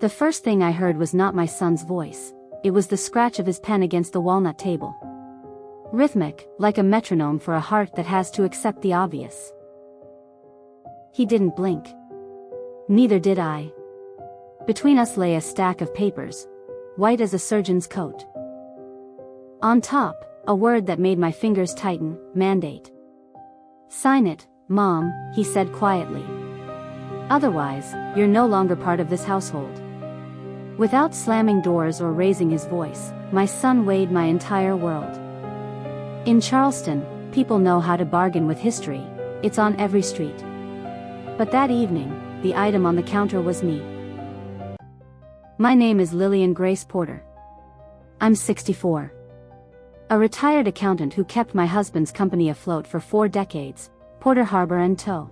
The first thing I heard was not my son's voice, it was the scratch of his pen against the walnut table. Rhythmic, like a metronome for a heart that has to accept the obvious. He didn't blink. Neither did I. Between us lay a stack of papers, white as a surgeon's coat. On top, a word that made my fingers tighten: mandate. "Sign it, Mom," he said quietly. "Otherwise, you're no longer part of this household." Without slamming doors or raising his voice, my son weighed my entire world. In Charleston, people know how to bargain with history, it's on every street. But that evening, the item on the counter was me. My name is Lillian Grace Porter. I'm 64. A retired accountant who kept my husband's company afloat for 4 decades, Porter Harbor & Tow.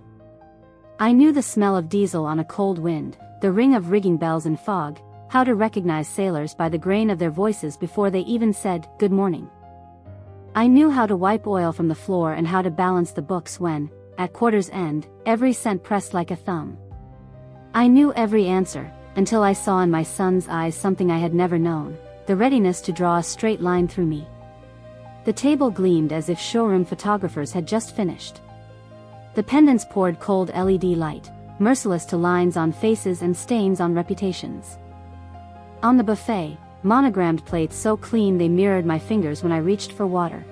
I knew the smell of diesel on a cold wind, the ring of rigging bells in fog, how to recognize sailors by the grain of their voices before they even said, "Good morning." I knew how to wipe oil from the floor and how to balance the books when, at quarter's end, every cent pressed like a thumb. I knew every answer, until I saw in my son's eyes something I had never known, the readiness to draw a straight line through me. The table gleamed as if showroom photographers had just finished. The pendants poured cold LED light, merciless to lines on faces and stains on reputations. On the buffet, monogrammed plates so clean they mirrored my fingers when I reached for water.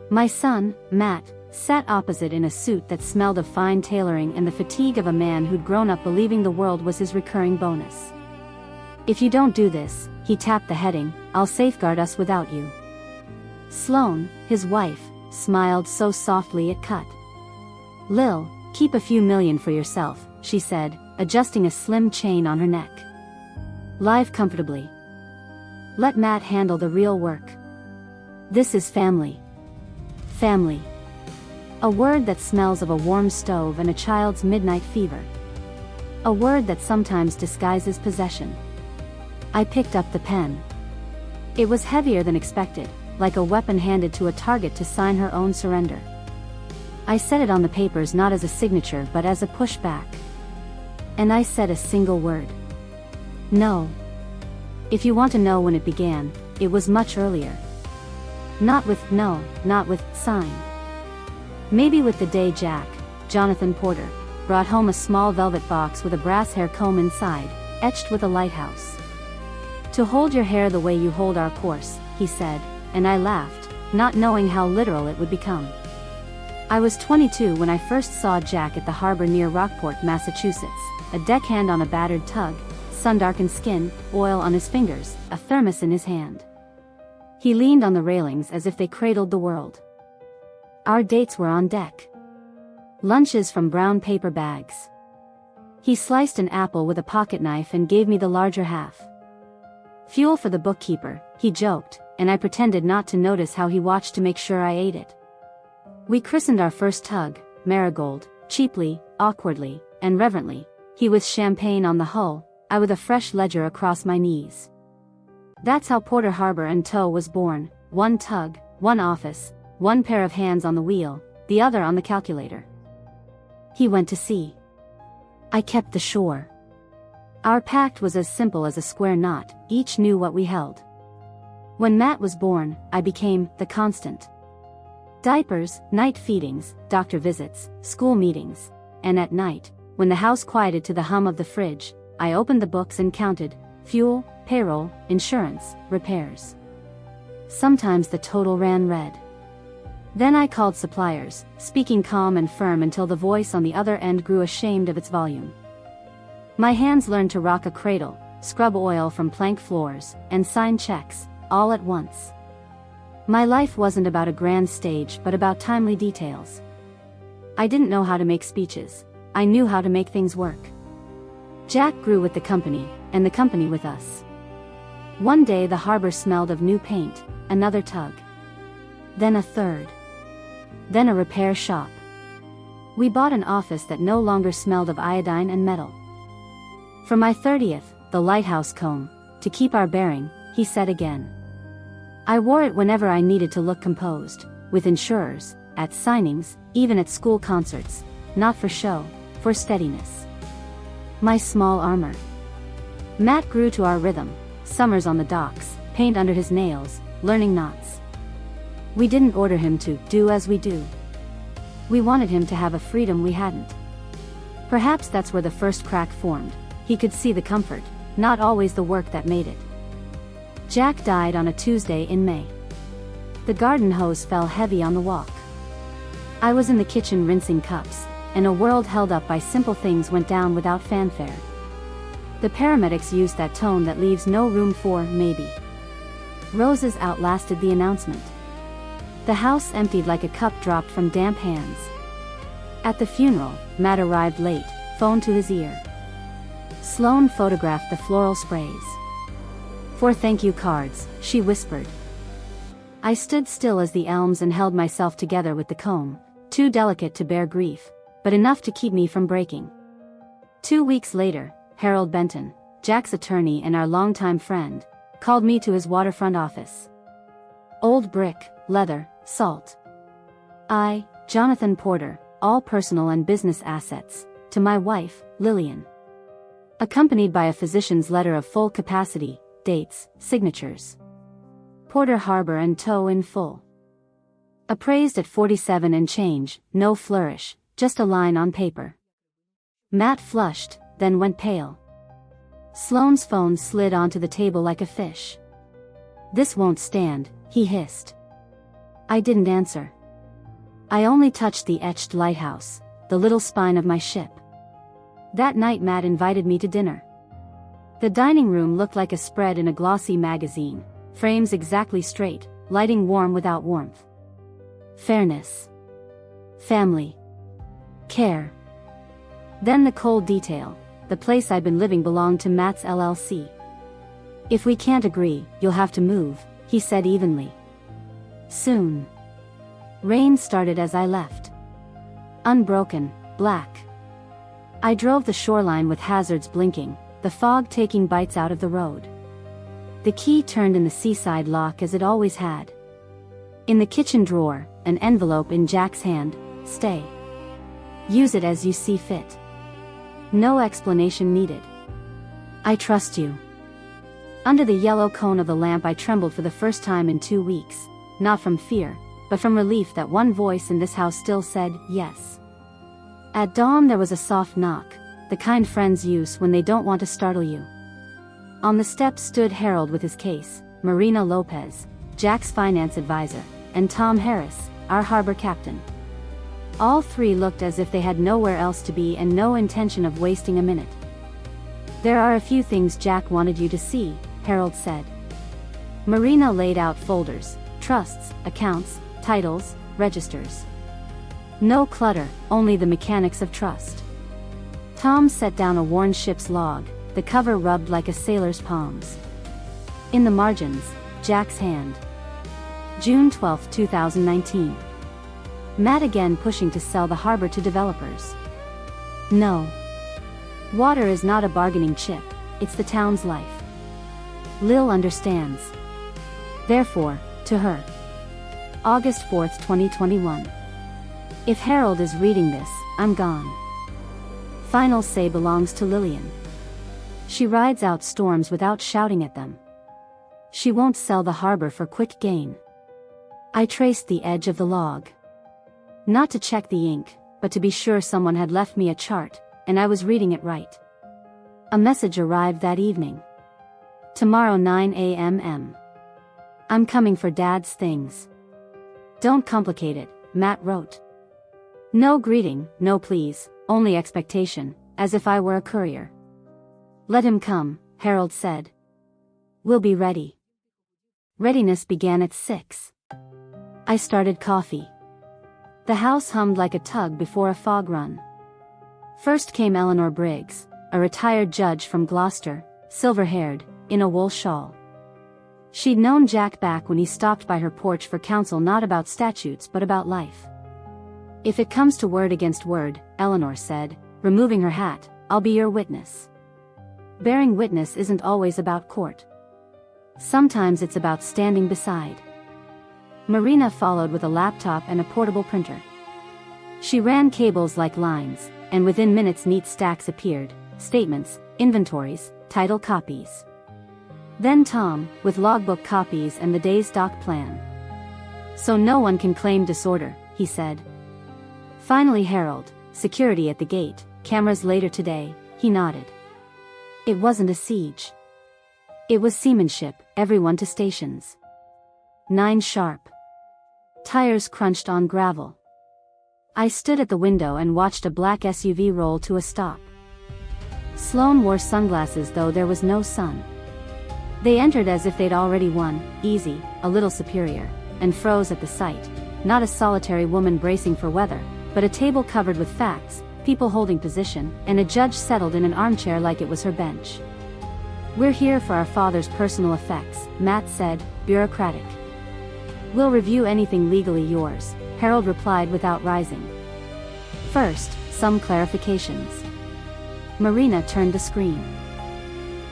My son, Matt, sat opposite in a suit that smelled of fine tailoring and the fatigue of a man who'd grown up believing the world was his recurring bonus. "If you don't do this," he tapped the heading, "I'll safeguard us without you." Sloane, his wife, smiled so softly it cut. "Lil, keep a few million for yourself," she said, adjusting a slim chain on her neck. "Live comfortably. Let Matt handle the real work. This is family." Family. A word that smells of a warm stove and a child's midnight fever. A word that sometimes disguises possession. I picked up the pen. It was heavier than expected, like a weapon handed to a target to sign her own surrender. I set it on the papers not as a signature but as a pushback. And I said a single word. No. If you want to know when it began, it was much earlier. Not with no, not with sign. Maybe with the day Jack, Jonathan Porter, brought home a small velvet box with a brass hair comb inside, etched with a lighthouse. "To hold your hair the way you hold our course," he said, and I laughed, not knowing how literal it would become. I was 22 when I first saw Jack at the harbor near Rockport, Massachusetts, a deckhand on a battered tug, sun-darkened skin, oil on his fingers, a thermos in his hand. He leaned on the railings as if they cradled the world. Our dates were on deck. Lunches from brown paper bags. He sliced an apple with a pocket knife and gave me the larger half. "Fuel for the bookkeeper," he joked, and I pretended not to notice how he watched to make sure I ate it. We christened our first tug, Marigold, cheaply, awkwardly, and reverently, he with champagne on the hull, I with a fresh ledger across my knees. That's how Porter Harbor & Tow was born: one tug, one office, one pair of hands on the wheel, the other on the calculator. He went to sea. I kept the shore. Our pact was as simple as a square knot, each knew what we held. When Matt was born, I became the constant. Diapers, night feedings, doctor visits, school meetings, and at night, when the house quieted to the hum of the fridge, I opened the books and counted: fuel, payroll, insurance, repairs. Sometimes the total ran red. Then I called suppliers, speaking calm and firm until the voice on the other end grew ashamed of its volume. My hands learned to rock a cradle, scrub oil from plank floors, and sign checks, all at once. My life wasn't about a grand stage but about timely details. I didn't know how to make speeches. I knew how to make things work. Jack grew with the company, and the company with us. One day the harbor smelled of new paint, another tug. Then a third. Then a repair shop. We bought an office that no longer smelled of iodine and metal. For my 30th, the lighthouse comb, to keep our bearing, he said again. I wore it whenever I needed to look composed, with insurers, at signings, even at school concerts, not for show, for steadiness. My small armor. Matt grew to our rhythm, summers on the docks, paint under his nails, learning knots. We didn't order him to do as we do. We wanted him to have a freedom we hadn't. Perhaps that's where the first crack formed. He could see the comfort, not always the work that made it. Jack died on a Tuesday in May. The garden hose fell heavy on the walk. I was in the kitchen rinsing cups, and a world held up by simple things went down without fanfare. The paramedics used that tone that leaves no room for maybe. Roses outlasted the announcement. The house emptied like a cup dropped from damp hands. At the funeral, Matt arrived late, phone to his ear. Sloane photographed the floral sprays. 4 thank you cards, she whispered. I stood still as the elms and held myself together with the comb, too delicate to bear grief, but enough to keep me from breaking. 2 weeks later, Harold Benton, Jack's attorney and our longtime friend, called me to his waterfront office. Old brick, leather, salt. I, Jonathan Porter, all personal and business assets, to my wife, Lillian. Accompanied by a physician's letter of full capacity, dates, signatures. Porter Harbor and tow in full. Appraised at 47 and change, no flourish, just a line on paper. Matt flushed, then went pale. Sloane's phone slid onto the table like a fish. This won't stand, he hissed. I didn't answer. I only touched the etched lighthouse, the little spine of my ship. That night Matt invited me to dinner. The dining room looked like a spread in a glossy magazine, frames exactly straight, lighting warm without warmth. Fairness. Family. Care. Then the cold detail, the place I'd been living belonged to Matt's LLC. If we can't agree, you'll have to move, he said evenly. Soon. Rain started as I left. Unbroken, black. I drove the shoreline with hazards blinking, the fog taking bites out of the road. The key turned in the seaside lock as it always had. In the kitchen drawer, an envelope in Jack's hand, stay. Use it as you see fit. No explanation needed. I trust you. Under the yellow cone of the lamp I trembled for the first time in 2 weeks, not from fear, but from relief that one voice in this house still said, yes. At dawn there was a soft knock, the kind friends use when they don't want to startle you. On the steps stood Harold with his case, Marina Lopez, Jack's finance advisor, and Tom Harris, our harbor captain. All 3 looked as if they had nowhere else to be and no intention of wasting a minute. There are a few things Jack wanted you to see, Harold said. Marina laid out folders, trusts, accounts, titles, registers. No clutter, only the mechanics of trust. Tom set down a worn ship's log, the cover rubbed like a sailor's palms. In the margins, Jack's hand. June 12, 2019. Matt again pushing to sell the harbor to developers. No. Water is not a bargaining chip, it's the town's life. Lil understands. Therefore, to her. August 4, 2021. If Harold is reading this, I'm gone. Final say belongs to Lillian. She rides out storms without shouting at them. She won't sell the harbor for quick gain. I traced the edge of the log. Not to check the ink, but to be sure someone had left me a chart, and I was reading it right. A message arrived that evening. Tomorrow 9 a.m. I'm coming for Dad's things. Don't complicate it, Matt wrote. No greeting, no please, only expectation, as if I were a courier. Let him come, Harold said. We'll be ready. Readiness began at 6. I started coffee. The house hummed like a tug before a fog run. First came Eleanor Briggs, a retired judge from Gloucester, silver-haired, in a wool shawl. She'd known Jack back when he stopped by her porch for counsel not about statutes but about life. If it comes to word against word, Eleanor said, removing her hat, I'll be your witness. Bearing witness isn't always about court. Sometimes it's about standing beside. Marina followed with a laptop and a portable printer. She ran cables like lines, and within minutes neat stacks appeared, statements, inventories, title copies. Then Tom, with logbook copies and the day's dock plan. So no one can claim disorder, he said. Finally Harold, security at the gate, cameras later today, he nodded. It wasn't a siege. It was seamanship, everyone to stations. 9 sharp. Tires crunched on gravel. I stood at the window and watched a black SUV roll to a stop. Sloane wore sunglasses though there was no sun. They entered as if they'd already won, easy, a little superior, and froze at the sight. Not a solitary woman bracing for weather, but a table covered with facts, people holding position, and a judge settled in an armchair like it was her bench. We're here for our father's personal effects, Matt said, bureaucratic. We'll review anything legally yours, Harold replied without rising. First, some clarifications. Marina turned the screen.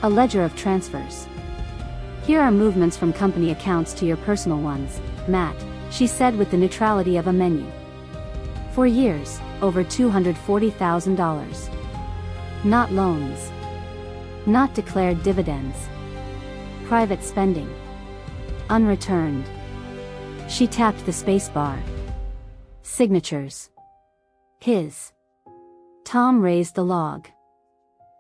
A ledger of transfers. Here are movements from company accounts to your personal ones, Matt, she said with the neutrality of a menu. For years, over $240,000. Not loans. Not declared dividends. Private spending. Unreturned. She tapped the spacebar. Signatures. His. Tom raised the log.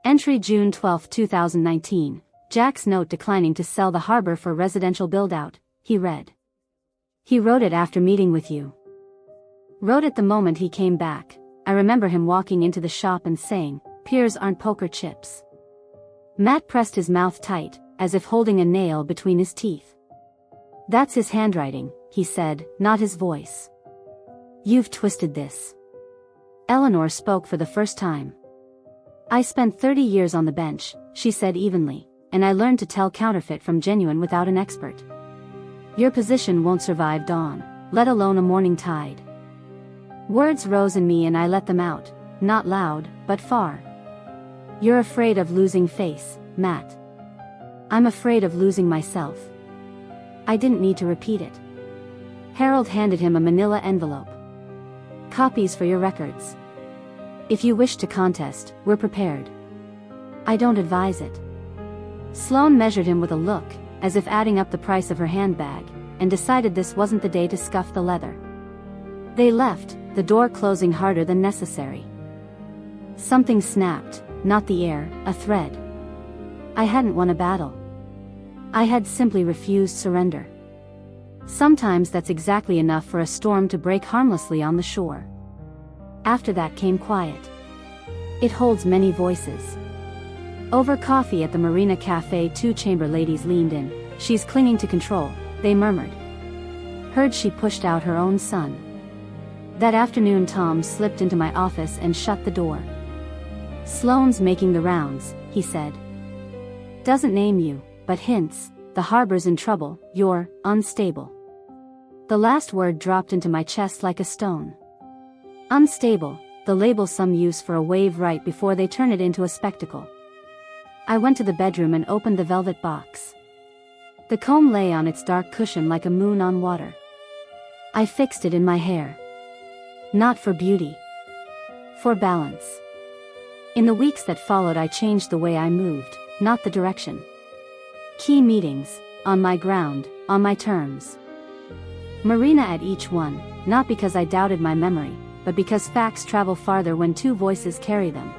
Entry June 12, 2019. Jack's note declining to sell the harbor for residential build-out, he read. He wrote it after meeting with you. Wrote it the moment he came back. I remember him walking into the shop and saying, "Piers aren't poker chips." Matt pressed his mouth tight, as if holding a nail between his teeth. That's his handwriting, he said, not his voice. You've twisted this. Eleanor spoke for the first time. I spent 30 years on the bench, she said evenly, and I learned to tell counterfeit from genuine without an expert. Your position won't survive dawn, let alone a morning tide. Words rose in me and I let them out, not loud, but far. You're afraid of losing face, Matt. I'm afraid of losing myself. I didn't need to repeat it. Harold handed him a manila envelope. Copies for your records. If you wish to contest, we're prepared. I don't advise it. Sloane measured him with a look, as if adding up the price of her handbag, and decided this wasn't the day to scuff the leather. They left, the door closing harder than necessary. Something snapped, not the air, a thread. I hadn't won a battle. I had simply refused surrender. Sometimes that's exactly enough for a storm to break harmlessly on the shore. After that came quiet. It holds many voices. Over coffee at the Marina Cafe, 2 chamber ladies leaned in. She's clinging to control, they murmured. Heard she pushed out her own son. That afternoon Tom slipped into my office and shut the door. Sloane's making the rounds, he said. Doesn't name you, but hints, the harbor's in trouble, you're unstable. The last word dropped into my chest like a stone. Unstable, the label some use for a wave right before they turn it into a spectacle. I went to the bedroom and opened the velvet box. The comb lay on its dark cushion like a moon on water. I fixed it in my hair. Not for beauty. For balance. In the weeks that followed I changed the way I moved, not the direction. Key meetings, on my ground, on my terms. Marina at each one, not because I doubted my memory, but because facts travel farther when 2 voices carry them.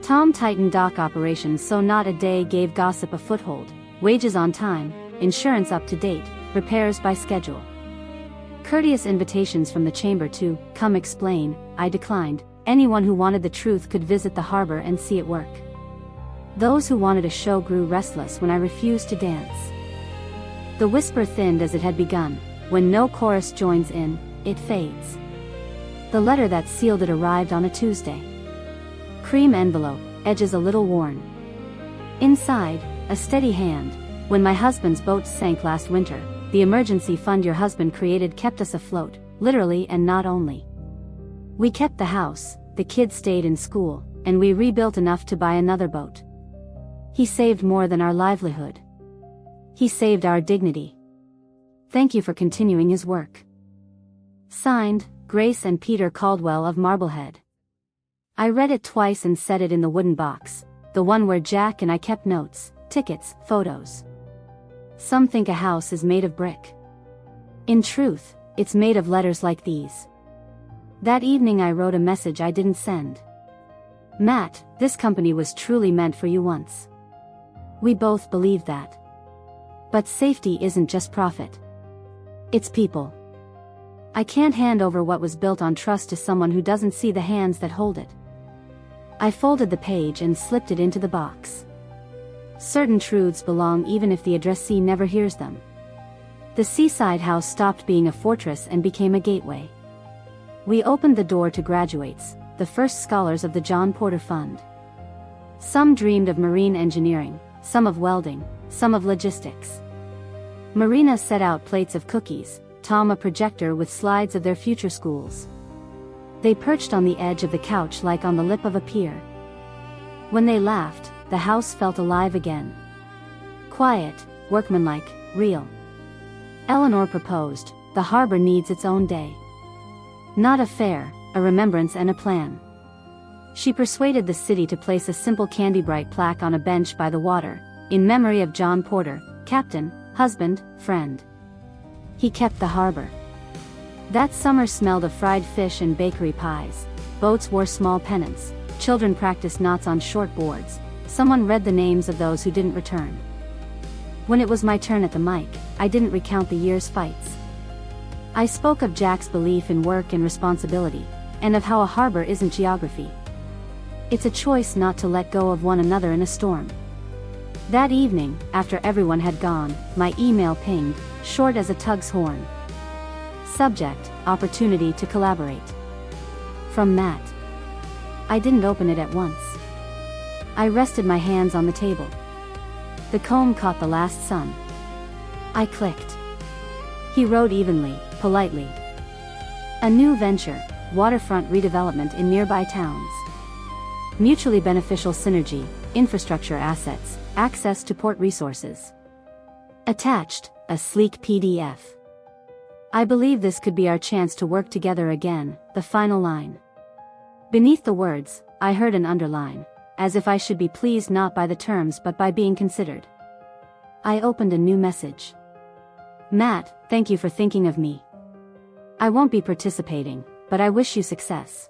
Tom tightened dock operations so not a day gave gossip a foothold, wages on time, insurance up to date, repairs by schedule. Courteous invitations from the chamber to come explain, I declined. Anyone who wanted the truth could visit the harbor and see it work. Those who wanted a show grew restless when I refused to dance. The whisper thinned as it had begun. When no chorus joins in, it fades. The letter that sealed it arrived on a Tuesday. Cream envelope, edges a little worn. Inside, a steady hand. When my husband's boat sank last winter, the emergency fund your husband created kept us afloat, literally and not only. We kept the house, the kids stayed in school, and we rebuilt enough to buy another boat. He saved more than our livelihood. He saved our dignity. Thank you for continuing his work. Signed, Grace and Peter Caldwell of Marblehead. I read it twice and set it in the wooden box. the one where Jack and I kept notes, tickets, photos. Some think a house is made of brick. In truth, it's made of letters like these. That evening I wrote a message I didn't send. Matt, this company was truly meant for you once. We both believe that. But safety isn't just profit. It's people. I can't hand over what was built on trust to someone who doesn't see the hands that hold it. I folded the page and slipped it into the box. Certain truths belong even if the addressee never hears them. The seaside house stopped being a fortress and became a gateway. We opened the door to graduates, the first scholars of the John Porter Fund. Some dreamed of marine engineering, some of welding, some of logistics. Marina set out plates of cookies, Tom a projector with slides of their future schools. They perched on the edge of the couch like on the lip of a pier. When they laughed, the house felt alive again. Quiet, workmanlike, real. Eleanor proposed, the harbor needs its own day. Not a fair, a remembrance and a plan. She persuaded the city to place a simple candy-bright plaque on a bench by the water, in memory of John Porter, captain, husband, friend. He kept the harbor. That summer smelled of fried fish and bakery pies. Boats wore small pennants, children practiced knots on short boards, someone read the names of those who didn't return. When it was my turn at the mic, I didn't recount the year's fights. I spoke of Jack's belief in work and responsibility, and of how a harbor isn't geography. It's a choice not to let go of one another in a storm. That evening, after everyone had gone, my email pinged, short as a tug's horn. Subject, opportunity to collaborate. From Matt. I didn't open it at once. I rested my hands on the table. The comb caught the last sun. I clicked. He wrote evenly, politely. A new venture, waterfront redevelopment in nearby towns. Mutually beneficial synergy, infrastructure assets, access to port resources. Attached, a sleek PDF. I believe this could be our chance to work together again, the final line. Beneath the words, I heard an underline, as if I should be pleased not by the terms but by being considered. I opened a new message. Matt, thank you for thinking of me. I won't be participating, but I wish you success.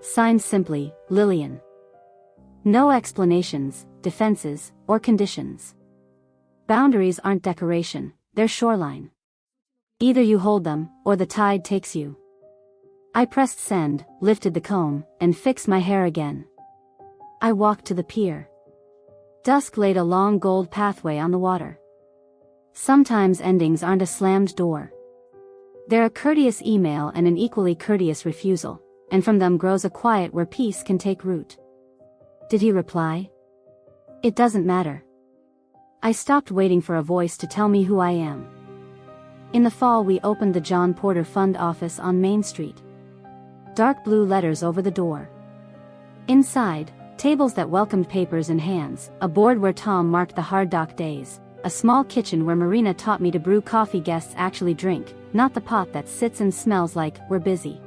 Signed simply, Lillian. No explanations, defenses, or conditions. Boundaries aren't decoration, they're shoreline. Either you hold them, or the tide takes you. I pressed send, lifted the comb, and fixed my hair again. I walked to the pier. Dusk laid a long gold pathway on the water. Sometimes endings aren't a slammed door. They're a courteous email and an equally courteous refusal, and from them grows a quiet where peace can take root. Did he reply? It doesn't matter. I stopped waiting for a voice to tell me who I am. In the fall we opened the John Porter Fund office on Main Street. Dark blue letters over the door. Inside, tables that welcomed papers in hands, a board where Tom marked the hard dock days, a small kitchen where Marina taught me to brew coffee guests actually drink, not the pot that sits and smells like we're busy.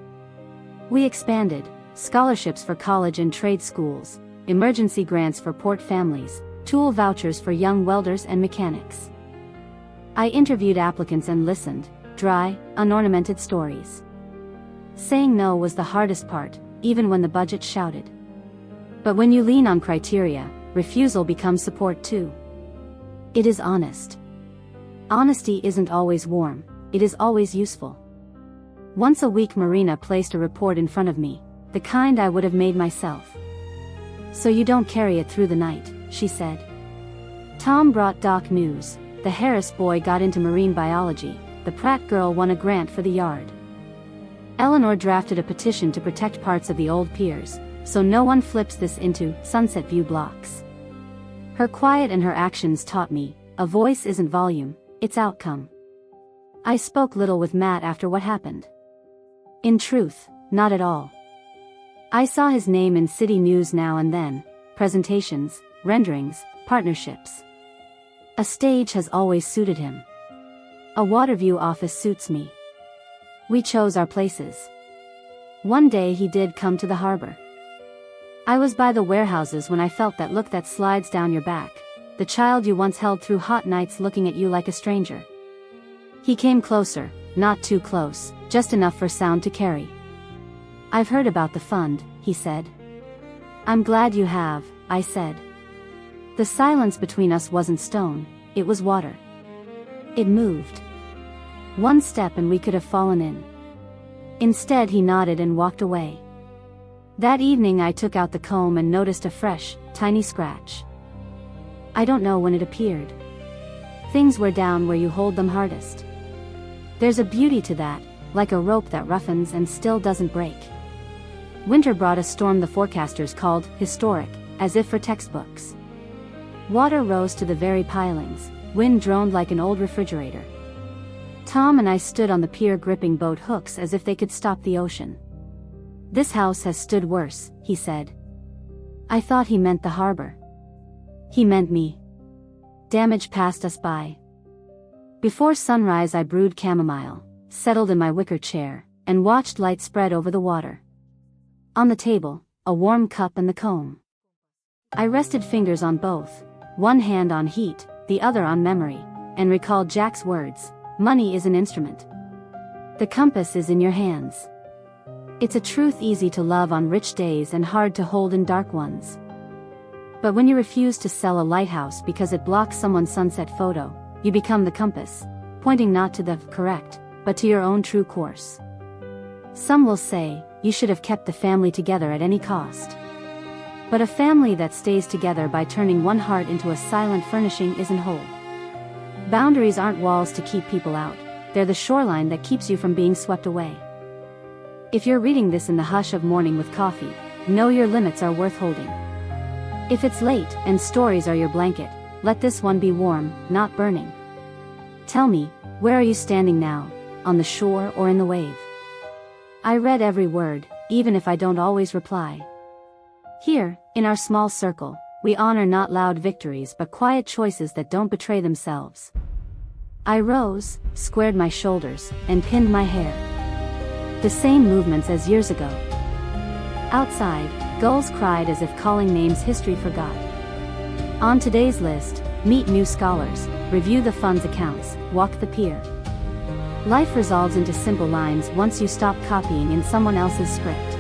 We expanded, scholarships for college and trade schools, emergency grants for port families, tool vouchers for young welders and mechanics. I interviewed applicants and listened, dry, unornamented stories. Saying no was the hardest part, even when the budget shouted. But when you lean on criteria, refusal becomes support too. It is honest. Honesty isn't always warm, it is always useful. Once a week Marina placed a report in front of me, the kind I would have made myself. So you don't carry it through the night, she said. Tom brought dock news. The Harris boy got into marine biology, the Pratt girl won a grant for the yard. Eleanor drafted a petition to protect parts of the old piers, so no one flips this into Sunset View blocks. Her quiet and her actions taught me, a voice isn't volume, it's outcome. I spoke little with Matt after what happened. In truth, not at all. I saw his name in city news now and then, presentations, renderings, partnerships. A stage has always suited him. A Waterview office suits me. We chose our places. One day he did come to the harbor. I was by the warehouses when I felt that look that slides down your back, the child you once held through hot nights looking at you like a stranger. He came closer, not too close, just enough for sound to carry. I've heard about the fund, he said. I'm glad you have, I said. The silence between us wasn't stone, it was water. It moved. One step and we could have fallen in. Instead he nodded and walked away. That evening I took out the comb and noticed a fresh, tiny scratch. I don't know when it appeared. Things were down where you hold them hardest. There's a beauty to that, like a rope that roughens and still doesn't break. Winter brought a storm the forecasters called historic, as if for textbooks. Water rose to the very pilings, wind droned like an old refrigerator. Tom and I stood on the pier gripping boat hooks as if they could stop the ocean. This house has stood worse, he said. I thought he meant the harbor. He meant me. Damage passed us by. Before sunrise I brewed chamomile, settled in my wicker chair, and watched light spread over the water. On the table, a warm cup and the comb. I rested fingers on both, one hand on heat, the other on memory, and recalled Jack's words, money is an instrument. The compass is in your hands. It's a truth easy to love on rich days and hard to hold in dark ones. But when you refuse to sell a lighthouse because it blocks someone's sunset photo, you become the compass, pointing not to the correct, but to your own true course. Some will say, you should have kept the family together at any cost. But a family that stays together by turning one heart into a silent furnishing isn't whole. Boundaries aren't walls to keep people out, they're the shoreline that keeps you from being swept away. If you're reading this in the hush of morning with coffee, know your limits are worth holding. If it's late and stories are your blanket, let this one be warm, not burning. Tell me, where are you standing now, on the shore or in the wave? I read every word, even if I don't always reply. Here, in our small circle, we honor not loud victories but quiet choices that don't betray themselves. I rose, squared my shoulders, and pinned my hair. The same movements as years ago. Outside, gulls cried as if calling names history forgot. On today's list, meet new scholars, review the fund's accounts, walk the pier. Life resolves into simple lines once you stop copying in someone else's script.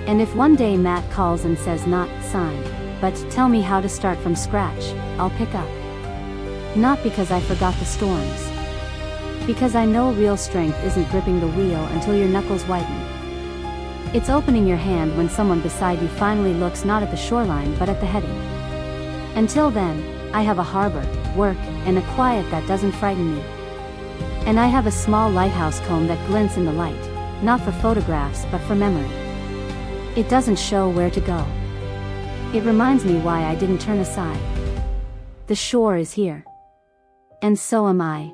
And if one day Matt calls and says not sign, but tell me how to start from scratch, I'll pick up. Not because I forgot the storms. Because I know real strength isn't gripping the wheel until your knuckles whiten. It's opening your hand when someone beside you finally looks not at the shoreline but at the heading. Until then, I have a harbor, work, and a quiet that doesn't frighten me. And I have a small lighthouse comb that glints in the light, not for photographs but for memory. It doesn't show where to go. It reminds me why I didn't turn aside. The shore is here. And so am I.